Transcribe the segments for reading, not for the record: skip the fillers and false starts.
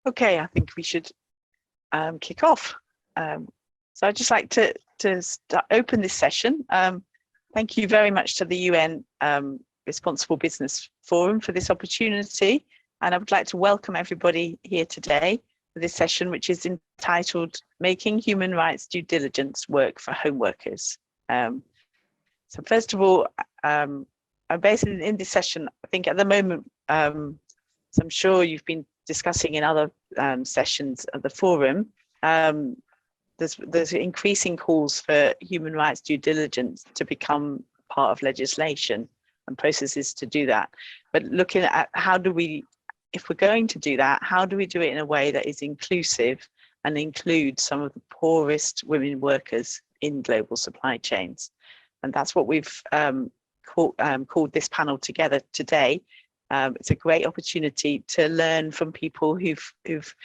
Okay, I think we should kick off. So I'd just like to open this session. Thank you very much to the UN Responsible Business Forum for this opportunity. And I would like to welcome everybody here today for this session, which is entitled Making Human Rights Due Diligence Work for Home Workers. So first of all, I'm based in this session, I think at the moment, so I'm sure you've been discussing in other sessions of the forum, there's increasing calls for human rights due diligence to become part of legislation and processes to do that. But looking at how do we, if we're going to do that, how do we do it in a way that is inclusive and includes some of the poorest women workers in global supply chains? And that's what we've called this panel together today. It's a great opportunity to learn from people who've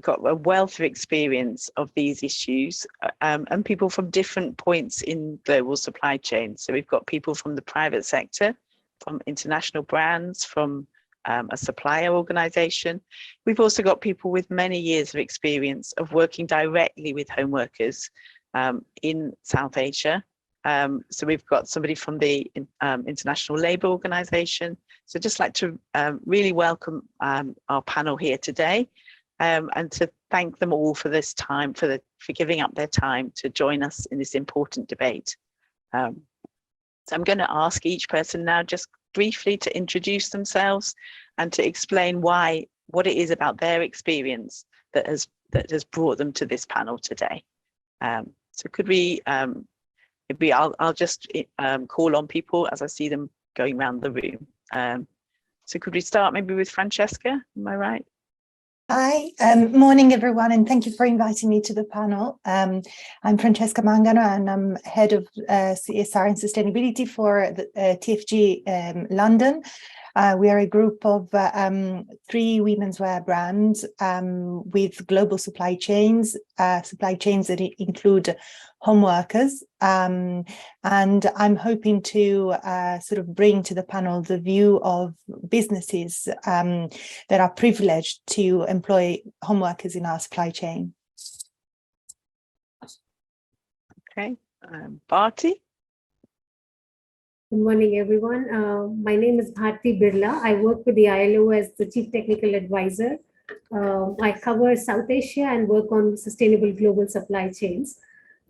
got a wealth of experience of these issues, and people from different points in global supply chains. So we've got people from the private sector, from international brands, from a supplier organization. We've also got people with many years of experience of working directly with home workers in South Asia. So we've got somebody from the International Labour Organization. So just like to really welcome our panel here today, and to thank them all for this time, for giving up their time to join us in this important debate. So I'm going to ask each person now just briefly to introduce themselves and to explain what it is about their experience that has brought them to this panel today. So could we, maybe I'll just call on people as I see them going around the room. So could we start maybe with Francesca? Am I right? Hi, morning everyone, and thank you for inviting me to the panel. I'm Francesca Mangano, and I'm head of CSR and sustainability for the TFG London. We are a group of 3 women's wear brands with global supply chains that include home workers. And I'm hoping to sort of bring to the panel the view of businesses that are privileged to employ home workers in our supply chain. Okay, Bharti. Good morning, everyone. My name is Bharti Birla. I work with the ILO as the Chief Technical Advisor. I cover South Asia and work on sustainable global supply chains.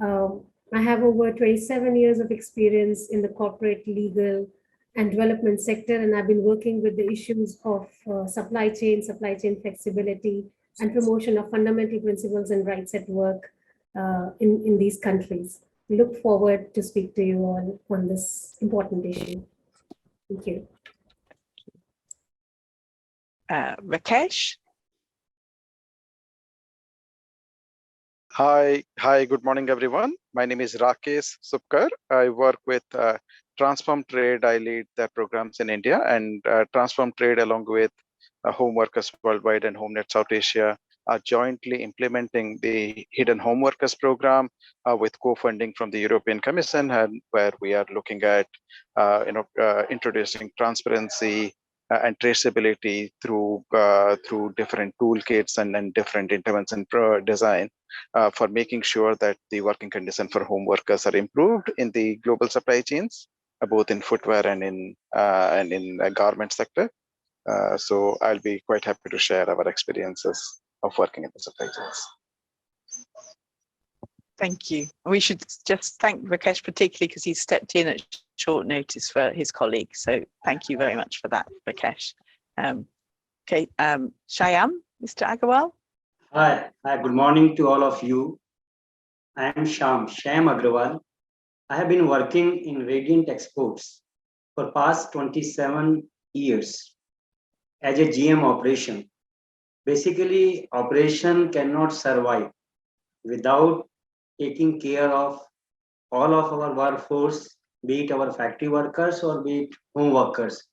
I have over 27 years of experience in the corporate, legal, and development sector, and I've been working with the issues of supply chain flexibility, and promotion of fundamental principles and rights at work in these countries. We look forward to speak to you all on this important issue. Thank you. Rakesh. Hi, good morning, everyone. My name is Rakesh Supkar. I work with Transform Trade. I lead their programs in India, and Transform Trade, along with Home Workers Worldwide and Homenet South Asia, are jointly implementing the Hidden Home Workers program with co-funding from the European Commission, and where we are looking at introducing transparency and traceability through different toolkits and different intervention design for making sure that the working conditions for home workers are improved in the global supply chains, both in footwear and in garment sector. So I'll be quite happy to share our experiences of working in the supply chains. Thank you. We should just thank Rakesh particularly because he stepped in at short notice for his colleague. So thank you very much for that, Rakesh. Okay, Shyam, Mr. Agarwal. Hi, good morning to all of you. I am Shyam Agrawal. I have been working in Radiant Exports for past 27 years as a GM operation. Basically, operation cannot survive without taking care of all of our workforce, be it our factory workers or be it home workers.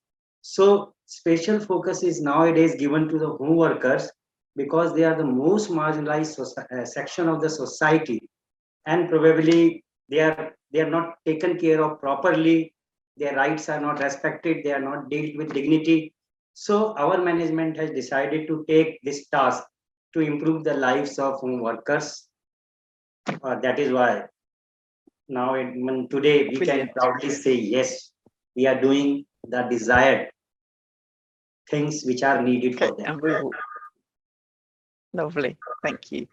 So special focus is nowadays given to the home workers because they are the most marginalized section of the society, and probably they are not taken care of properly. Their rights are not respected. They are not dealt with dignity. So our management has decided to take this task to improve the lives of home workers. That is why now today we Brilliant. can proudly say, yes, we are doing the desired things which are needed for Okay, them. and we will. Lovely, thank you.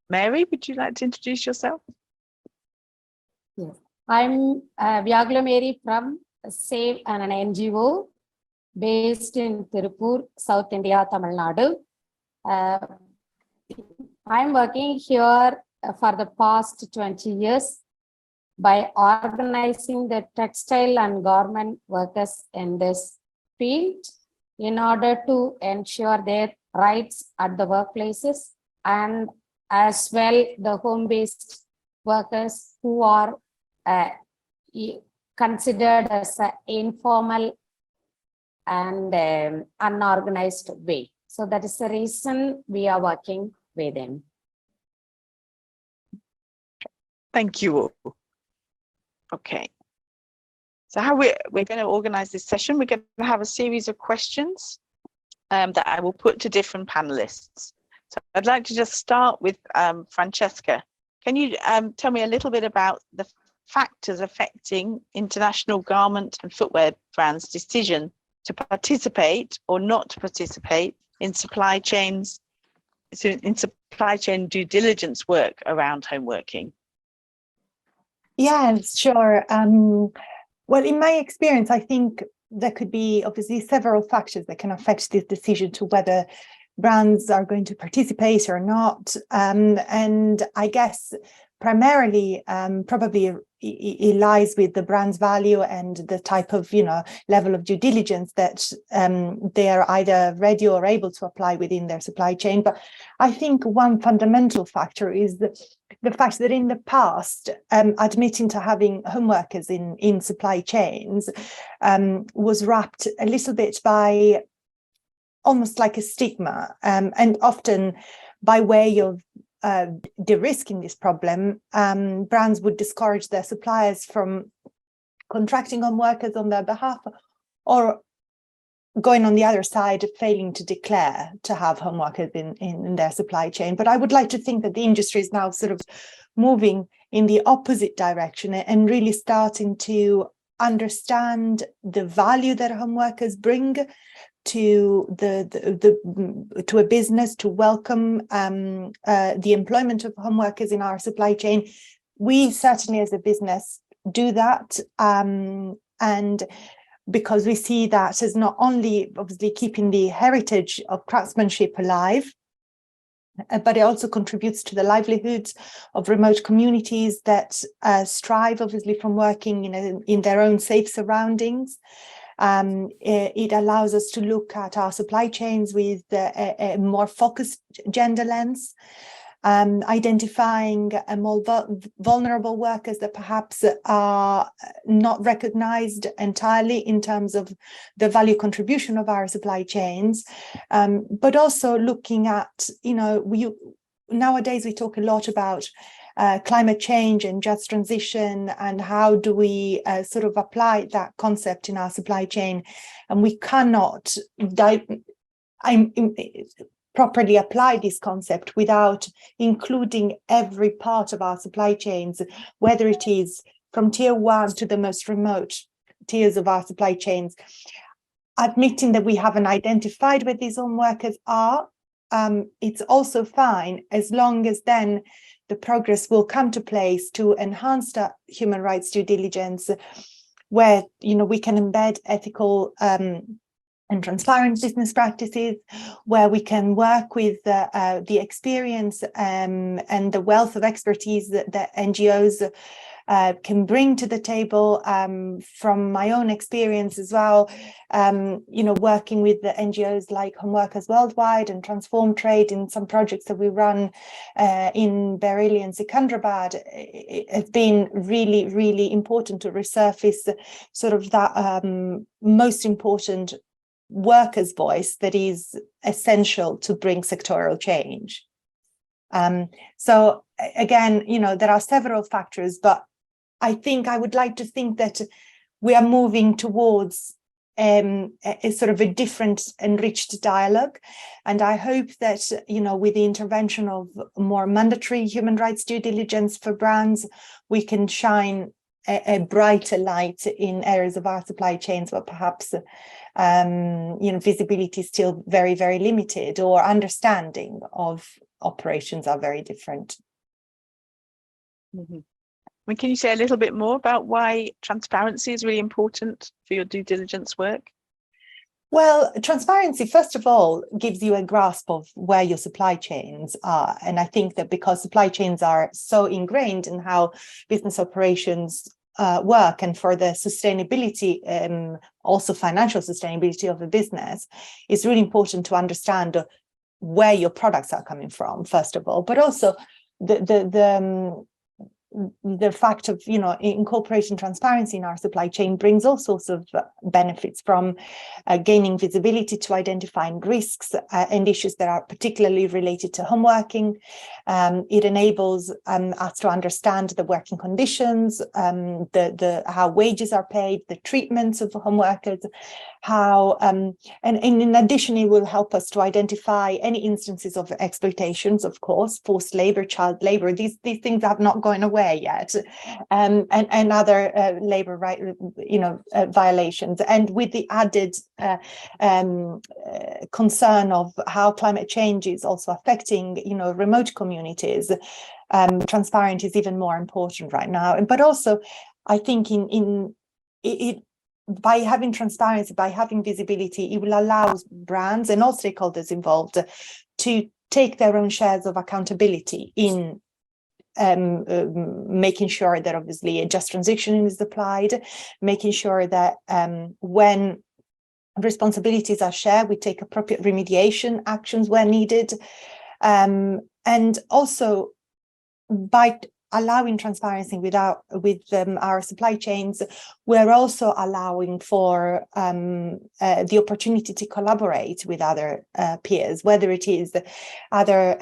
Mary, would you like to introduce yourself? Yes, I'm Vyagla Mary from SAVE, an NGO based in Tirupur, South India, Tamil Nadu. I'm working here for the past 20 years by organizing the textile and garment workers in this field in order to ensure their rights at the workplaces, and as well the home-based workers who are considered as an informal and unorganized way. So that is the reason we are working with them. Thank you all. Okay. So how we're going to organize this session, we're going to have a series of questions that I will put to different panelists. So I'd like to just start with Francesca. Can you tell me a little bit about the factors affecting international garment and footwear brands' decision to participate or not to participate in supply chains, in supply chain due diligence work around home working? Yeah, sure. Well, in my experience, I think there could be obviously several factors that can affect this decision to whether brands are going to participate or not. And I guess primarily, probably it lies with the brand's value and the type of, level of due diligence that they are either ready or able to apply within their supply chain. But I think one fundamental factor is the fact that in the past, admitting to having home workers in supply chains was wrapped a little bit by almost like a stigma, and often by way of de-risking this problem, brands would discourage their suppliers from contracting home workers on their behalf, or going on the other side, failing to declare to have home workers in their supply chain. But I would like to think that the industry is now sort of moving in the opposite direction and really starting to understand the value that home workers bring to to a business, to welcome the employment of home workers in our supply chain. We certainly as a business do that, and because we see that as not only obviously keeping the heritage of craftsmanship alive, but it also contributes to the livelihoods of remote communities that strive obviously from working in their own safe surroundings. It allows us to look at our supply chains with a more focused gender lens, identifying more vulnerable workers that perhaps are not recognized entirely in terms of the value contribution of our supply chains, but also looking at, nowadays we talk a lot about climate change and just transition, and how do we sort of apply that concept in our supply chain. And we cannot properly apply this concept without including every part of our supply chains, whether it is from tier 1 to the most remote tiers of our supply chains. Admitting that we haven't identified where these home workers are, it's also fine, as long as then the progress will come to place to enhance the human rights due diligence, where we can embed ethical and transparent business practices, where we can work with the experience and the wealth of expertise that NGOs can bring to the table. From my own experience as well, working with the NGOs like Home Workers Worldwide and Transform Trade in some projects that we run in Bareilly and Secunderabad, it has been really, really important to resurface sort of that most important workers' voice that is essential to bring sectoral change. So again, there are several factors, but I think I would like to think that we are moving towards a sort of a different, enriched dialogue. And I hope that, with the intervention of more mandatory human rights due diligence for brands, we can shine a brighter light in areas of our supply chains where perhaps visibility is still very, very limited, or understanding of operations are very different. Mm-hmm. Can you say a little bit more about why transparency is really important for your due diligence work? Well, transparency, first of all, gives you a grasp of where your supply chains are. And I think that because supply chains are so ingrained in how business operations work, and for the sustainability, also financial sustainability of a business, it's really important to understand where your products are coming from, first of all, but also the fact of incorporating transparency in our supply chain brings all sorts of benefits, from gaining visibility to identifying risks and issues that are particularly related to home working. It enables us to understand the working conditions, how wages are paid, the treatments of home workers, and in addition, it will help us to identify any instances of exploitations, of course, forced labor, child labor. These things have not gone away yet, and other labor right, violations. And with the added concern of how climate change is also affecting, remote communities, transparency is even more important right now. But also, I think by having transparency, by having visibility, it will allow brands and all stakeholders involved to take their own shares of accountability in making sure that obviously a just transition is applied, making sure that when responsibilities are shared, we take appropriate remediation actions where needed. And also, by allowing transparency with our supply chains, we're also allowing for the opportunity to collaborate with other peers, whether it is other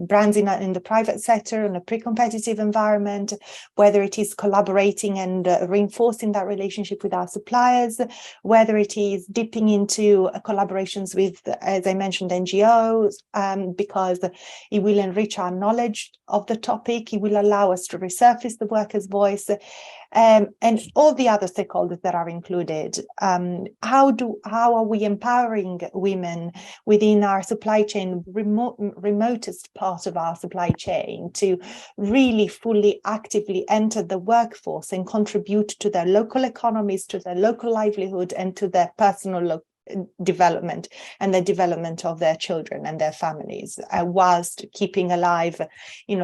brands in the private sector in a pre-competitive environment, whether it is collaborating and reinforcing that relationship with our suppliers, whether it is dipping into collaborations with, as I mentioned, NGOs, because it will enrich our knowledge of the topic. It will allow us to resurface the workers' voice, and all the other stakeholders that are included. How are we empowering women within our supply chain, remotest part of our supply chain, to really fully actively enter the workforce and contribute to their local economies, to their local livelihood, and to their personal development and the development of their children and their families, whilst keeping alive,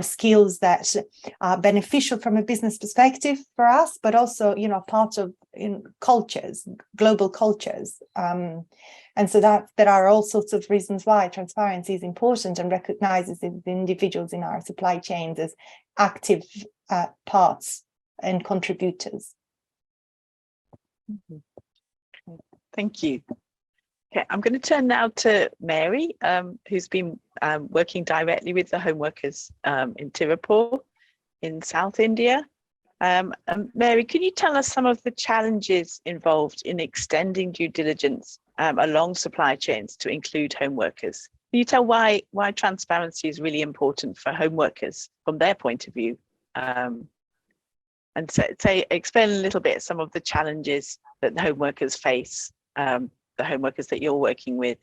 skills that are beneficial from a business perspective for us, but also, part of cultures, global cultures. And so that there are all sorts of reasons why transparency is important, and recognizes the individuals in our supply chains as active parts and contributors. Mm-hmm. Thank you. Okay, I'm going to turn now to Mary, who's been working directly with the home workers in Tirupur in South India. Mary, can you tell us some of the challenges involved in extending due diligence along supply chains to include home workers? Can you tell why transparency is really important for home workers from their point of view? And explain a little bit some of the challenges that the home workers face, the home workers that you're working with.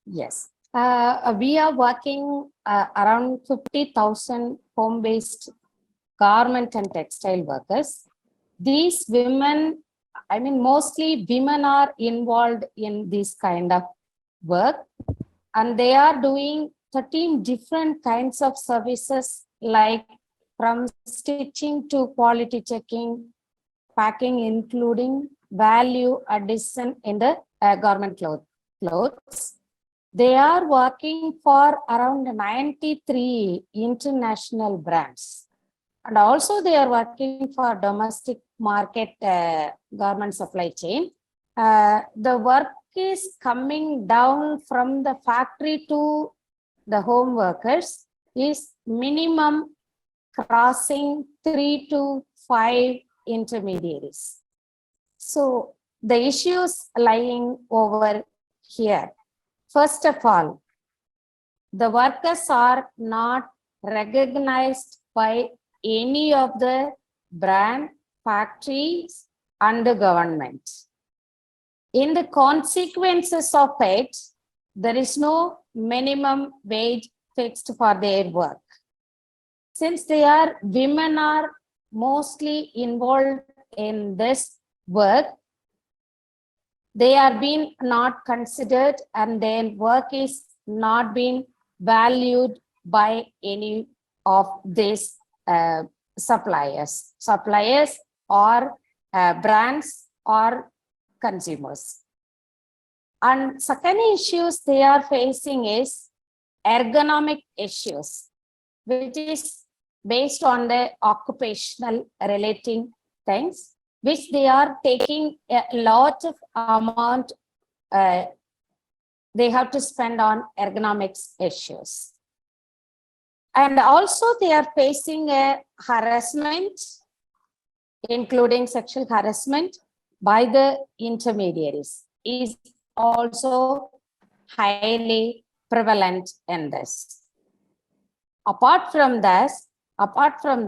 Yes, we are working around 50,000 home-based garment and textile workers. These women, mostly women are involved in this kind of work, and they are doing 13 different kinds of services, like from stitching to quality checking, packing, including value addition in the garment clothes. They are working for around 93 international brands. And also they are working for domestic market garment supply chain. The work is coming down from the factory to the home workers is minimum crossing 3 to 5 intermediaries. So the issues lying over here. First of all, the workers are not recognized by any of the brand, factories, and the government. In the consequences of it, there is no minimum wage fixed for their work. Since women are mostly involved in this work, they are being not considered and their work is not being valued by any of these suppliers or brands or consumers. And second issues they are facing is ergonomic issues, which is based on the occupational relating things, which they are taking a lot of amount they have to spend on ergonomics issues. And also they are facing a harassment, including sexual harassment by the intermediaries, is also highly prevalent in this. Apart from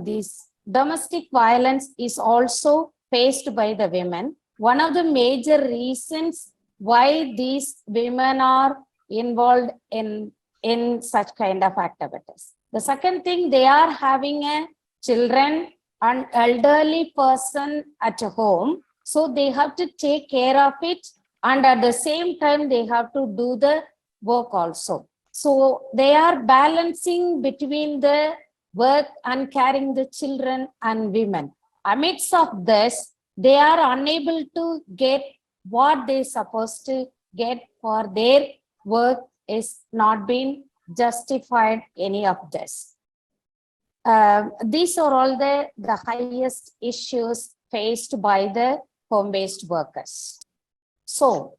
this, domestic violence is also faced by the women. One of the major reasons why these women are involved in such kind of activities. The second thing, they are having a children and elderly person at home. So they have to take care of it. And at the same time, they have to do the work also. So they are balancing between the work and carrying the children and women. Amidst of this, they are unable to get what they supposed to get for their work is not being justified any of this. These are all the highest issues faced by the home-based workers. So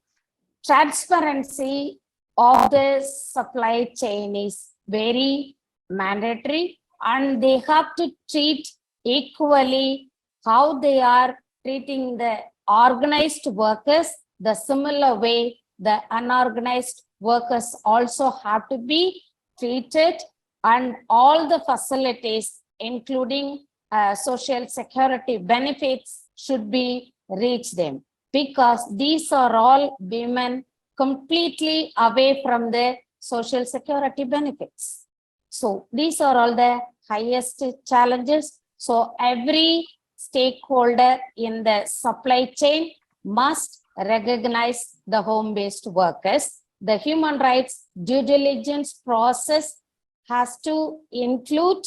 transparency of the supply chain is very mandatory, and they have to treat equally how they are treating the organized workers. The similar way the unorganized workers also have to be treated, and all the facilities, including social security benefits, should be reach them, because these are all women completely away from the social security benefits. So these are all the highest challenges. So every stakeholder in the supply chain must recognize the home-based workers. The human rights due diligence process has to include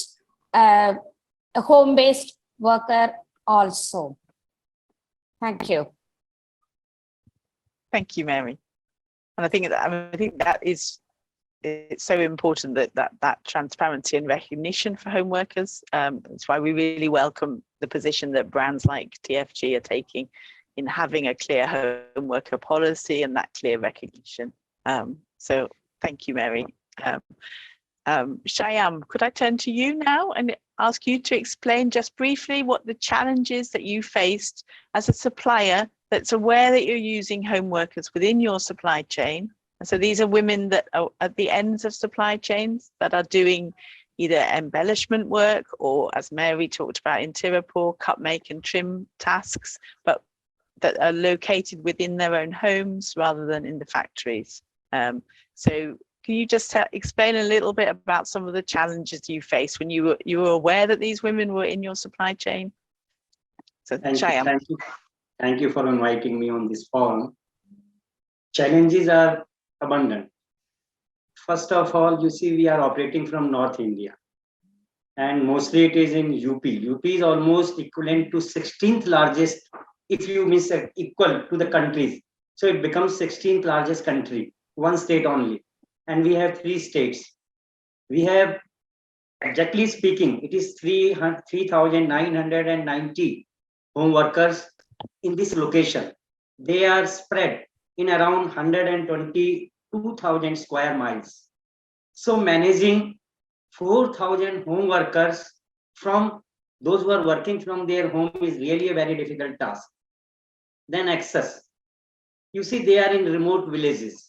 a home-based worker also. Thank you. Thank you, Mary. And I think that is, it's so important that transparency and recognition for home workers. That's why we really welcome the position that brands like TFG are taking in having a clear home worker policy and that clear recognition. So thank you, Mary. Shyam, could I turn to you now and ask you to explain just briefly what the challenges that you faced as a supplier that's aware that you're using home workers within your supply chain? And so these are women that are at the ends of supply chains that are doing either embellishment work or, as Mary talked about in Tirupur, cut, make and trim tasks, but that are located within their own homes rather than in the factories. So can you just explain a little bit about some of the challenges you faced when you were aware that these women were in your supply chain? So Thank you for inviting me on this forum. Challenges are abundant. First of all, you see, we are operating from North India, and mostly it is in UP. UP is almost equivalent to 16th largest, if you miss equal to the countries. So it becomes 16th largest country, one state only. And we have 3 states. We have, exactly speaking, it is 3,990 home workers in this location. They are spread in around 122,000 square miles. So managing 4,000 home workers from those who are working from their home is really a very difficult task. then access. You see, they are in remote villages.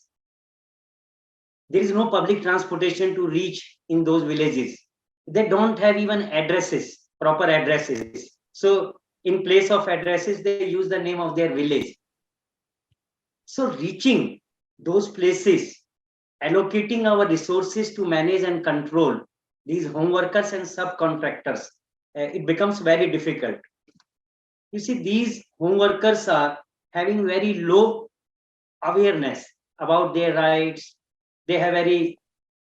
There is no public transportation to reach in those villages. They don't have even addresses, proper addresses. So in place of addresses, they use the name of their village. So reaching those places, allocating our resources to manage and control these home workers and subcontractors, it becomes very difficult. You see, these home workers are having very low awareness about their rights. They have very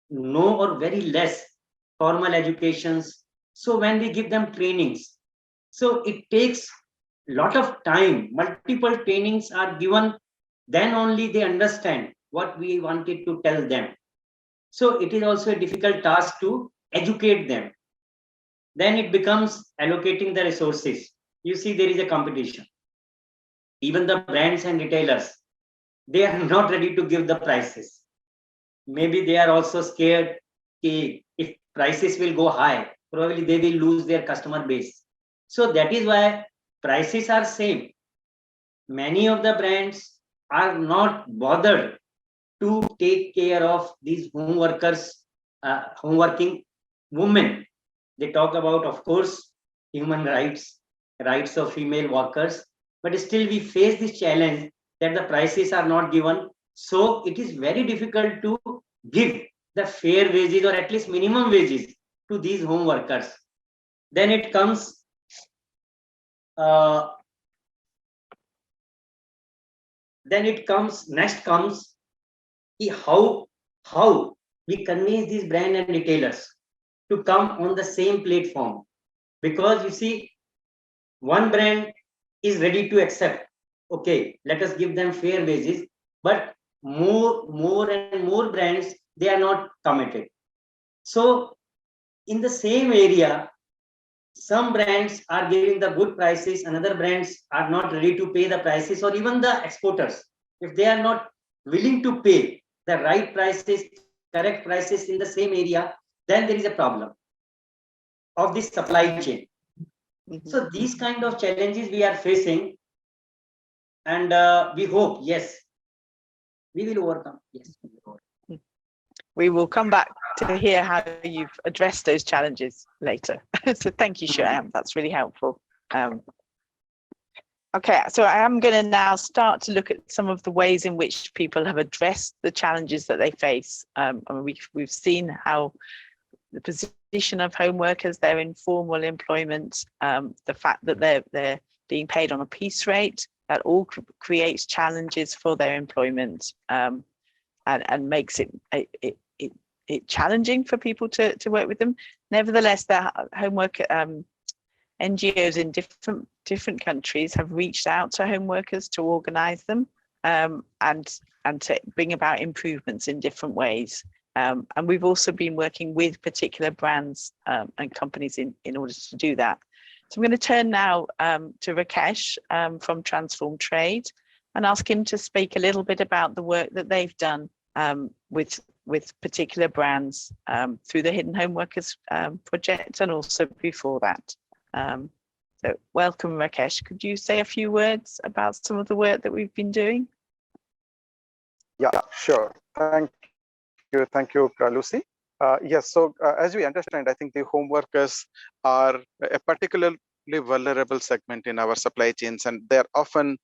no or very less formal educations. So when we give them trainings, so it takes a lot of time. Multiple trainings are given, then only they understand what we wanted to tell them. So it is also a difficult task to educate them. Then it becomes allocating the resources. You see, there is a competition. Even the brands and retailers, they are not ready to give the prices. Maybe they are also scared if prices will go high, probably they will lose their customer base. So that is why prices are same. Many of the brands are not bothered to take care of these home workers, home working women. They talk about, of course, human rights, rights of female workers, but still we face this challenge that the prices are not given. So it is very difficult to give the fair wages or at least minimum wages to these home workers. Then it comes next comes how we convince these brand and retailers to come on the same platform. Because you see, one brand is ready to accept, okay, let us give them fair wages, but more and more brands, they are not committed. So in the same area, some brands are giving the good prices, another brands are not ready to pay the prices, or even the exporters, if they are not willing to pay the right prices, correct prices in the same area, then there is a problem of this supply chain. So these kind of challenges we are facing, and we hope, yes, we will overcome. Yes, we will overcome. We will come back to hear how you've addressed those challenges later. So thank you, Shyam. That's really helpful. Okay, so I am going to now start to look at some of the ways in which people have addressed the challenges that they face. We've seen how the position of home workers, their informal employment, the fact that they're being paid on a piece rate, that all creates challenges for their employment, and makes it challenging for people to work with them. Nevertheless, the home work NGOs in different countries have reached out to home workers to organise them, and to bring about improvements in different ways. And we've also been working with particular brands and companies in order to do that. So I'm going to turn now to Rakesh from Transform Trade and ask him to speak a little bit about the work that they've done with particular brands through the Hidden Home Workers project, and also before that. So welcome, Rakesh. Could you say a few words about some of the work that we've been doing? Yeah, sure. Thank you, Lucy. Yes, so as we understand, I think the home workers are a particularly vulnerable segment in our supply chains, and they're often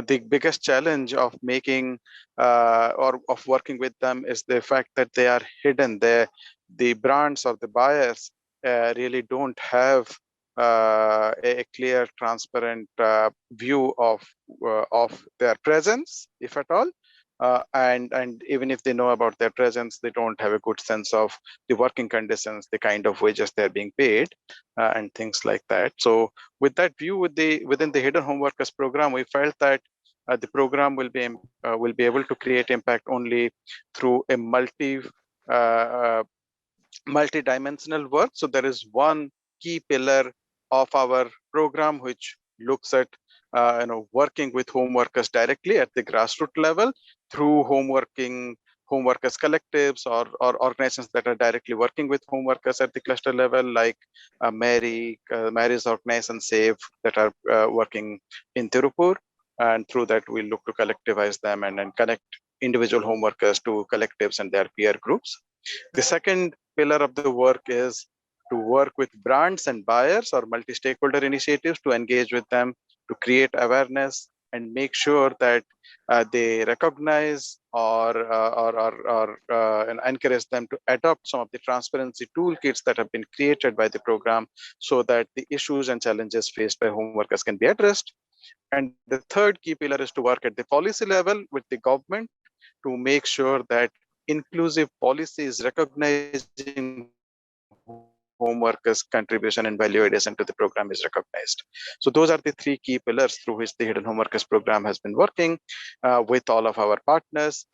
the biggest challenge of making or of working with them is the fact that they are hidden. The brands or the buyers really don't have a clear, transparent view of their presence, if at all. And even if they know about their presence, they don't have a good sense of the working conditions, the kind of wages they're being paid, and things like that. So with that view, within the Hidden Home Workers program, we felt that the program will be able to create impact only through a multi-dimensional work. So there is one key pillar of our program which looks at working with home workers directly at the grassroots level through home workers collectives or organizations that are directly working with home workers at the cluster level, like Mary's organization SAVE that are working in Tirupur, and through that we look to collectivize them and then connect individual home workers to collectives and their peer groups. The second pillar of the work is to work with brands and buyers or multi-stakeholder initiatives to engage with them, to create awareness and make sure that they recognize and encourage them to adopt some of the transparency toolkits that have been created by the program so that the issues and challenges faced by home workers can be addressed. And the third key pillar is to work at the policy level with the government to make sure that inclusive policy is recognizing home workers' contribution and value addition to the program is recognized. So those are the three key pillars through which the Hidden Home Workers program has been working with all of our partners.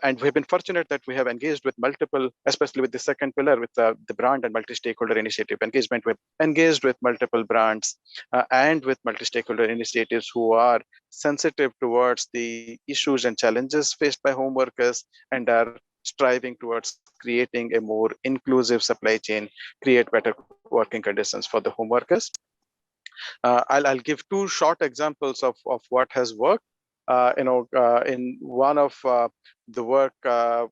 And we've been fortunate that we have engaged with multiple, especially with the second pillar, with the brand and multi-stakeholder initiative engagement. We've engaged with multiple brands and with multi-stakeholder initiatives who are sensitive towards the issues and challenges faced by home workers and are striving towards creating a more inclusive supply chain, create better working conditions for the home workers. I'll give two short examples of what has worked. In one of the work, where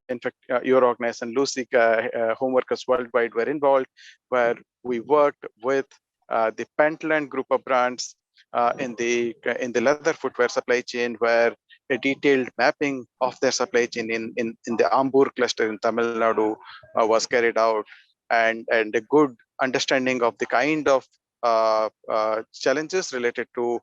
in fact your organization, Lucy, home workers worldwide were involved, where we worked with the Pentland group of brands in the leather footwear supply chain, where a detailed mapping of their supply chain in the Ambur cluster in Tamil Nadu was carried out, and a good understanding of the kind of challenges related to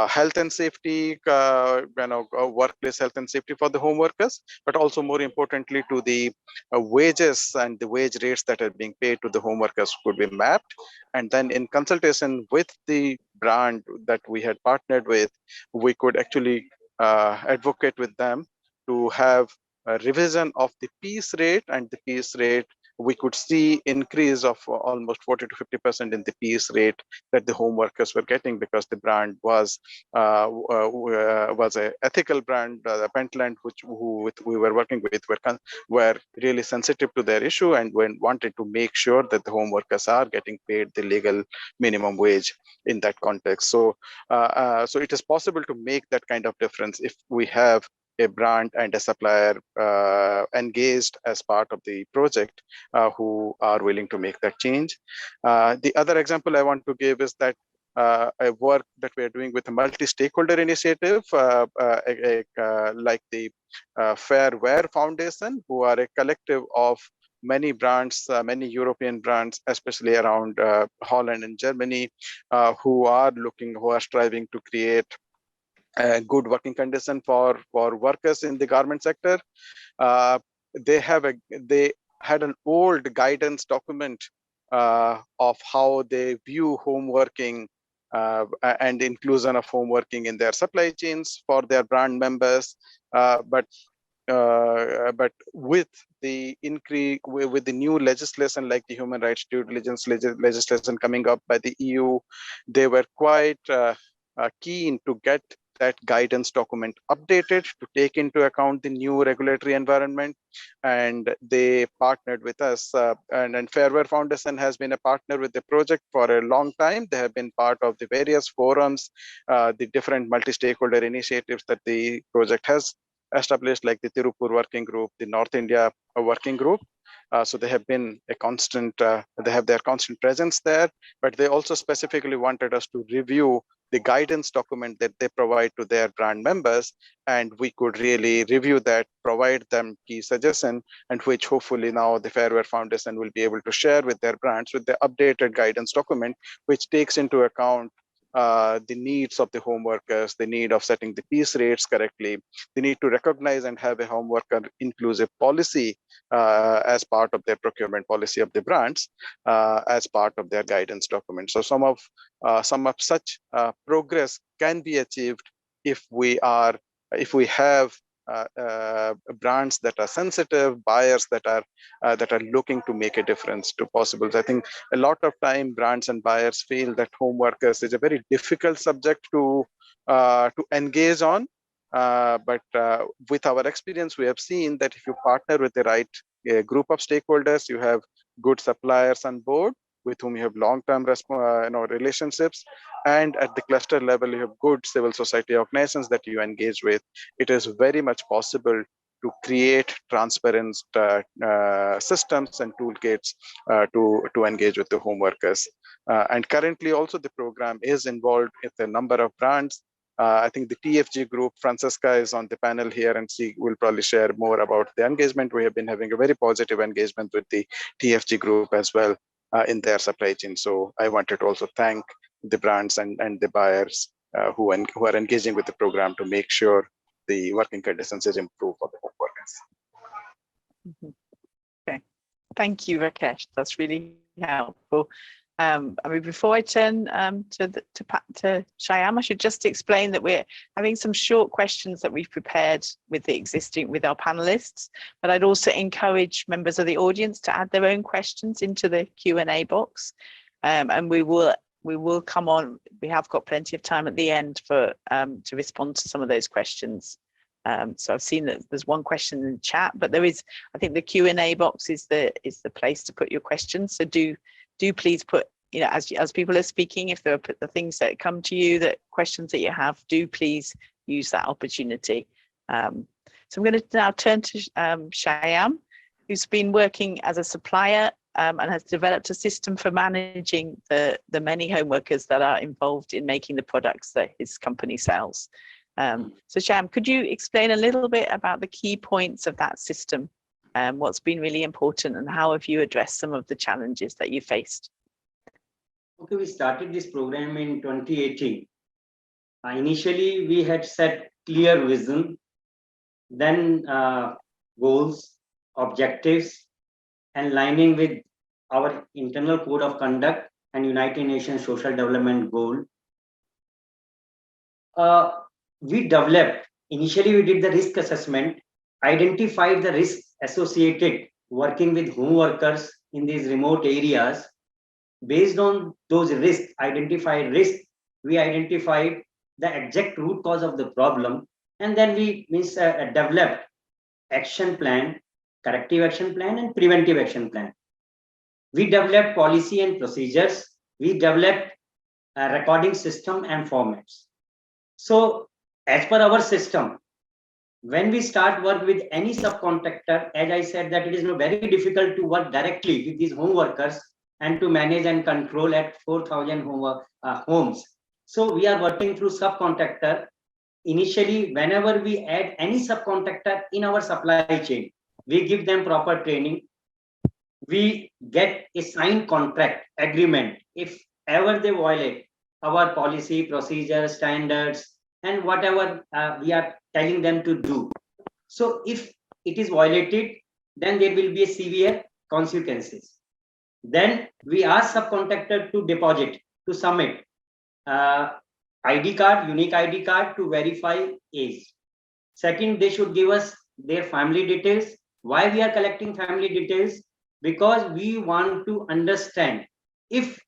health and safety, workplace health and safety for the home workers, but also more importantly to the wages and the wage rates that are being paid to the home workers could be mapped. And then in consultation with the brand that we had partnered with, we could actually advocate with them to have a revision of the piece rate, and the piece rate we could see increase of almost 40 to 50% in the piece rate that the home workers were getting, because the brand was a ethical brand. Pentland, who we were working with, were really sensitive to their issue and wanted to make sure that the home workers are getting paid the legal minimum wage in that context. So, so it is possible to make that kind of difference if we have a brand and a supplier engaged as part of the project who are willing to make that change. The other example I want to give is that a work that we are doing with a multi-stakeholder initiative, like the Fair Wear Foundation, who are a collective of many brands, many European brands, especially around Holland and Germany, who are striving to create a good working condition for workers in the garment sector. They had an old guidance document of how they view home working and inclusion of home working in their supply chains for their brand members. But with the with the new legislation like the human rights due diligence legislation coming up by the EU, they were quite keen to get that guidance document updated to take into account the new regulatory environment, and they partnered with us. And Fair Wear Foundation has been a partner with the project for a long time. They have been part of the various forums, the different multi-stakeholder initiatives that the project has established, like the Tirupur Working Group, the North India Working Group. So they have been a constant, they have their constant presence there, but they also specifically wanted us to review the guidance document that they provide to their brand members, and we could really review that, provide them key suggestions, and which hopefully now the Fair Wear Foundation will be able to share with their brands with the updated guidance document, which takes into account the needs of the home workers, the need of setting the piece rates correctly, the need to recognize and have a home worker inclusive policy as part of their procurement policy of the brands, as part of their guidance document. So some of such progress can be achieved if we have brands that are sensitive, buyers that are looking to make a difference to possibles. I think a lot of time brands and buyers feel that home workers is a very difficult subject to engage on. But with our experience, we have seen that if you partner with the right group of stakeholders, you have good suppliers on board, with whom you have long-term relationships, and at the cluster level, you have good civil society organizations that you engage with. It is very much possible to create transparent systems and toolkits to engage with the home workers. And currently also the program is involved with a number of brands. I think the TFG group, Francesca is on the panel here, and she will probably share more about the engagement. We have been having a very positive engagement with the TFG group as well in their supply chain. So I wanted to also thank the brands and the buyers who are engaging with the program to make sure the working conditions is improved for the home workers. Okay, thank you, Rakesh. That's really helpful. I mean, before I turn to Shyam, I should just explain that we're having some short questions that we've prepared with our panelists, but I'd also encourage members of the audience to add their own questions into the Q&A box, and we will come on. We have got plenty of time at the end for to respond to some of those questions. So I've seen that there's one question in the chat, but there is, I think the Q&A box is the place to put your questions. So do please put, as people are speaking, if there are the things that come to you, that questions that you have, do please use that opportunity. So I'm going to now turn to Shyam, who's been working as a supplier and has developed a system for managing the many home workers that are involved in making the products that his company sells. So Shyam, could you explain a little bit about the key points of that system, what's been really important, and how have you addressed some of the challenges that you faced? Okay, we started this program in 2018. Initially, we had set clear vision, then goals, objectives, and lining with our internal code of conduct and United Nations Social Development Goal. We developed, initially we did the risk assessment, identified the risks associated working with home workers in these remote areas. Based on those risks, we identified the exact root cause of the problem, and then we developed action plan, corrective action plan, and preventive action plan. We developed policy and procedures. We developed a recording system and formats. So as per our system, when we start work with any subcontractor, as I said, that it is very difficult to work directly with these home workers and to manage and control at 4,000 homes. So we are working through subcontractor. Initially, whenever we add any subcontractor in our supply chain, we give them proper training. We get a signed contract agreement if ever they violate our policy, procedure, standards, and whatever we are telling them to do. So if it is violated, then there will be a severe consequences. Then we ask subcontractor to deposit, to submit ID card, unique ID card to verify age. Second, they should give us their family details. Why we are collecting family details? Because we want to understand if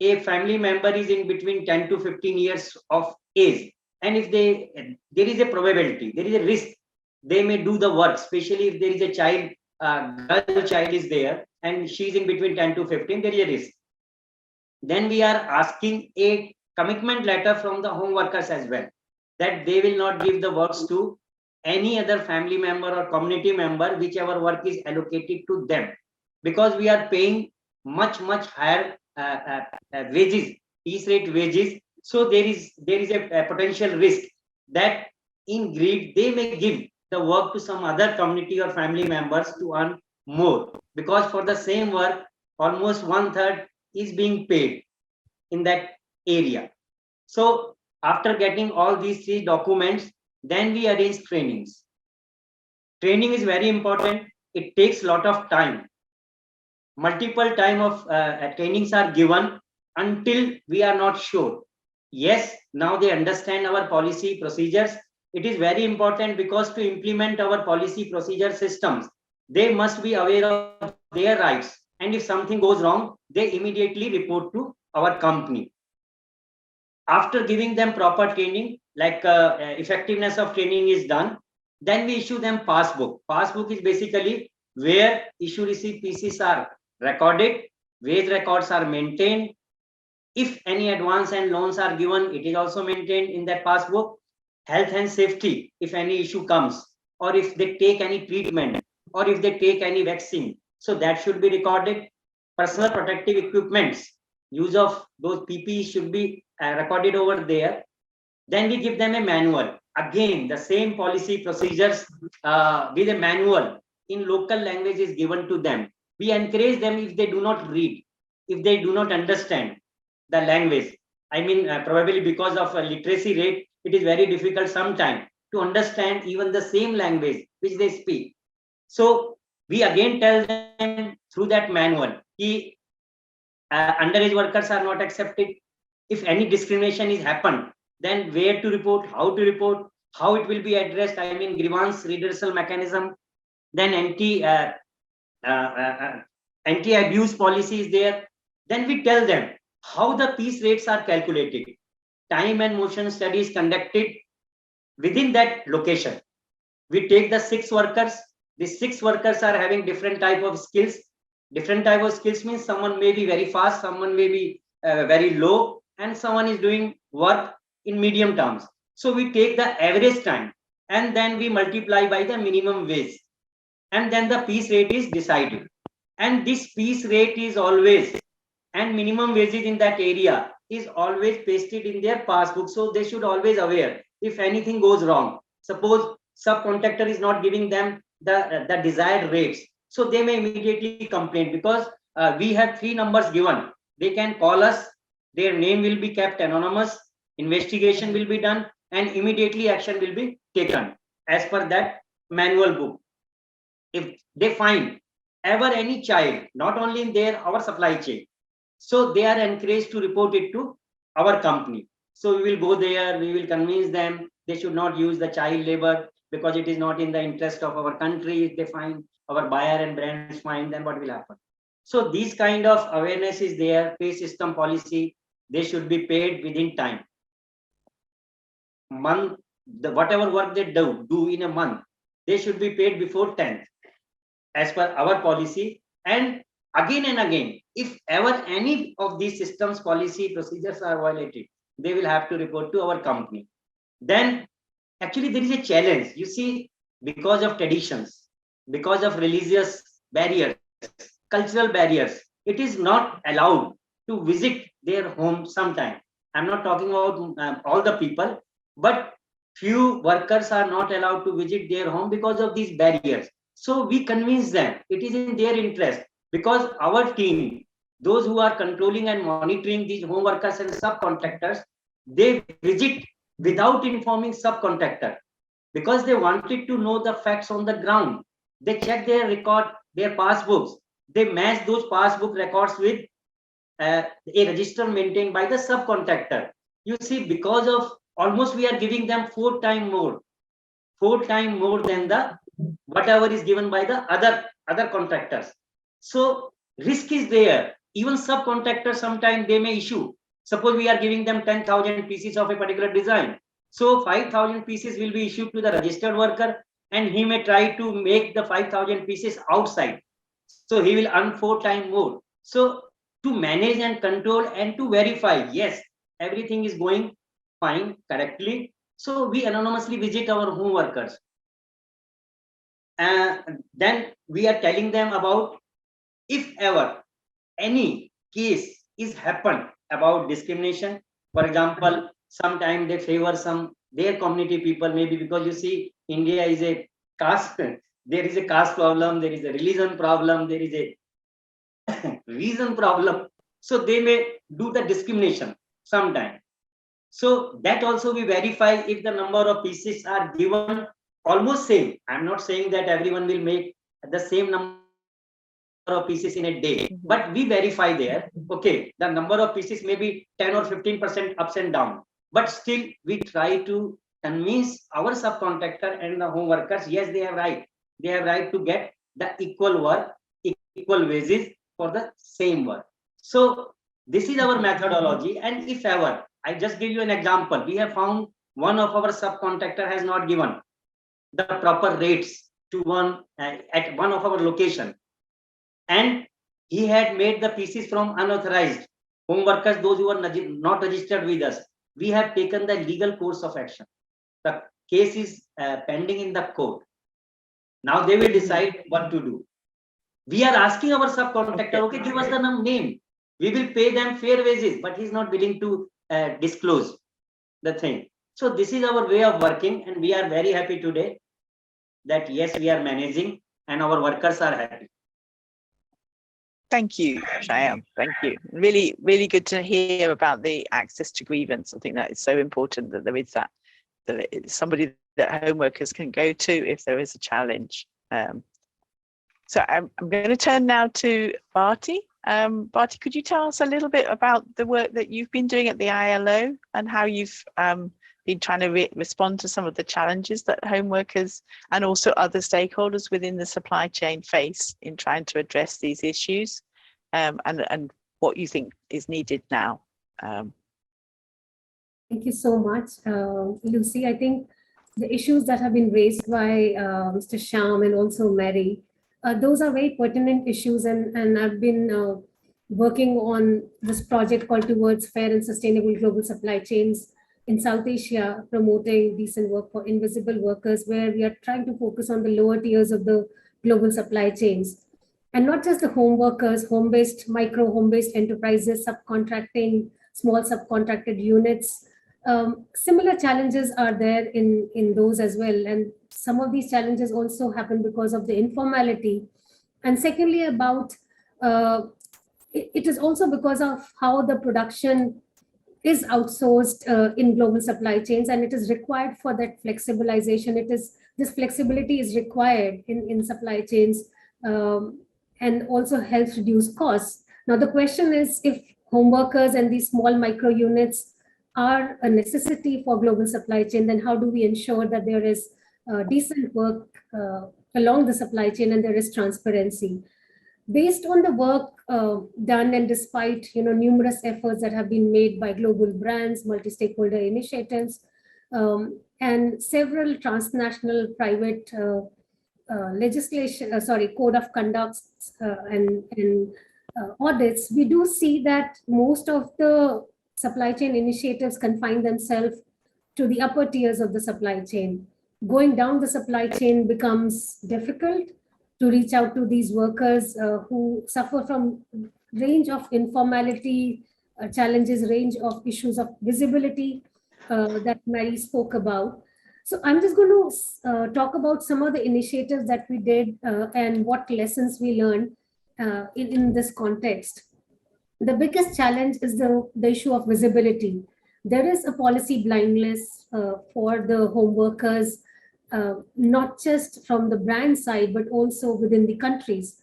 a family member is in between 10 to 15 years of age, and if there is a probability, there is a risk, they may do the work, especially if there is a child, girl child is there, and she's in between 10 to 15, there is a risk. Then we are asking a commitment letter from the home workers as well, that they will not give the works to any other family member or community member, whichever work is allocated to them, because we are paying much higher wages, piece rate wages. So there is a potential risk that in greed they may give the work to some other community or family members to earn more, because for the same work almost 1/3 is being paid in that area. So after getting all these 3 documents, then we arrange trainings. Training is very important. It takes a lot of time. Multiple time of trainings are given until we are not sure. Yes, now they understand our policy procedures. It is very important, because to implement our policy procedure systems, they must be aware of their rights. And if something goes wrong, they immediately report to our company. After giving them proper training, like effectiveness of training is done, then we issue them passbook. Passbook is basically where issue receipt PCs are recorded, wage records are maintained. If any advance and loans are given, it is also maintained in that passbook. Health and safety, if any issue comes, or if they take any treatment, or if they take any vaccine, so that should be recorded. Personal protective equipments, use of those PPE should be recorded over there. Then we give them a manual. Again, the same policy procedures with a manual in local language is given to them. We encourage them if they do not read, if they do not understand the language. I mean, probably because of a literacy rate, it is very difficult sometimes to understand even the same language which they speak. So we again tell them through that manual, underage workers are not accepted. If any discrimination is happened, then where to report, how it will be addressed. I mean, grievance redressal mechanism. Then anti-abuse policy is there. Then we tell them how the piece rates are calculated. Time and motion studies conducted within that location. We take the 6 workers. The 6 workers are having different type of skills. Different type of skills means someone may be very fast, someone may be very low, and someone is doing work in medium terms. So we take the average time and then we multiply by the minimum wage, and then the piece rate is decided. And this piece rate is always, and minimum wages in that area is always pasted in their passbook. So they should always aware if anything goes wrong. Suppose subcontractor is not giving them the desired rates, so they may immediately complain, because we have 3 numbers given. They can call us, their name will be kept anonymous, investigation will be done, and immediately action will be taken as per that manual book. If they find ever any child, not only in our supply chain, so they are encouraged to report it to our company. So we will go there, we will convince them they should not use the child labor because it is not in the interest of our country. If they find, our buyer and brands find, then what will happen? So these kind of awareness is there. Pay system policy, they should be paid within time. Whatever work they do in a month, they should be paid before 10th as per our policy. And again, if ever any of these systems, policy, procedures are violated, they will have to report to our company. Then actually there is a challenge, you see, because of traditions, because of religious barriers, cultural barriers, it is not allowed to visit their home sometime. I'm not talking about all the people, but few workers are not allowed to visit their home because of these barriers. So we convince them it is in their interest, because our team, those who are controlling and monitoring these home workers and subcontractors, they visit without informing subcontractor, because they wanted to know the facts on the ground. They check their record, their passbooks, they match those passbook records with a register maintained by the subcontractor. You see, because of almost we are giving them 4 times more than the whatever is given by the other contractors. So risk is there. Even subcontractors sometimes they may issue. Suppose we are giving them 10,000 pieces of a particular design. So 5,000 pieces will be issued to the registered worker, and he may try to make the 5,000 pieces outside. So he will earn 4 times more. So to manage and control and to verify, yes, everything is going fine, correctly. So we anonymously visit our home workers. Then we are telling them about, if ever any case is happened about discrimination, for example, sometimes they favor their community people, maybe because you see, India is a caste, there is a caste problem, there is a religion problem, there is a reason problem. So they may do the discrimination sometime. So that also we verify if the number of pieces are given almost same. I'm not saying that everyone will make the same number of pieces in a day, but we verify there, okay, the number of pieces may be 10 or 15% ups and down, but still we try to convince our subcontractor and the home workers, yes, they have right to get the equal work, equal wages for the same work. So this is our methodology. And if ever, I just give you an example, we have found one of our subcontractor has not given the proper rates to at one of our location, and he had made the pieces from unauthorized home workers, those who are not registered with us. We have taken the legal course of action. The case is pending in the court. Now they will decide what to do. We are asking our subcontractor, okay, give us the name. We will pay them fair wages, but he's not willing to disclose the thing. So this is our way of working, and we are very happy today that yes, we are managing and our workers are happy. Thank you, Shyam. Thank you. Really, really good to hear about the access to grievance. I think that is so important that there is that it's somebody that home workers can go to if there is a challenge. So I'm going to turn now to Bharti. Bharti, could you tell us a little bit about the work that you've been doing at the ILO and how you've been trying to respond to some of the challenges that home workers and also other stakeholders within the supply chain face in trying to address these issues, and what you think is needed now? Thank you so much, Lucy. I think the issues that have been raised by Mr. Shyam and also Mary, those are very pertinent issues, and I've been working on this project called Towards Fair and Sustainable Global Supply Chains in South Asia, promoting decent work for invisible workers, where we are trying to focus on the lower tiers of the global supply chains. And not just the home workers, home-based, micro home-based enterprises, subcontracting, small subcontracted units. Similar challenges are there in those as well. And some of these challenges also happen because of the informality. And secondly, it is also because of how the production is outsourced in global supply chains, and it is required for that flexibilization. This flexibility is required in supply chains, and also helps reduce costs. Now, the question is, if home workers and these small micro units are a necessity for global supply chain, then how do we ensure that there is decent work along the supply chain and there is transparency? Based on the work done, and despite numerous efforts that have been made by global brands, multi-stakeholder initiatives, and several transnational private code of conducts and audits, we do see that most of the supply chain initiatives confine themselves to the upper tiers of the supply chain. Going down the supply chain becomes difficult to reach out to these workers who suffer from range of informality challenges, range of issues of visibility that Mary spoke about. So I'm just going to talk about some of the initiatives that we did and what lessons we learned in this context. The biggest challenge is the issue of visibility. There is a policy blindness for the home workers, not just from the brand side, but also within the countries.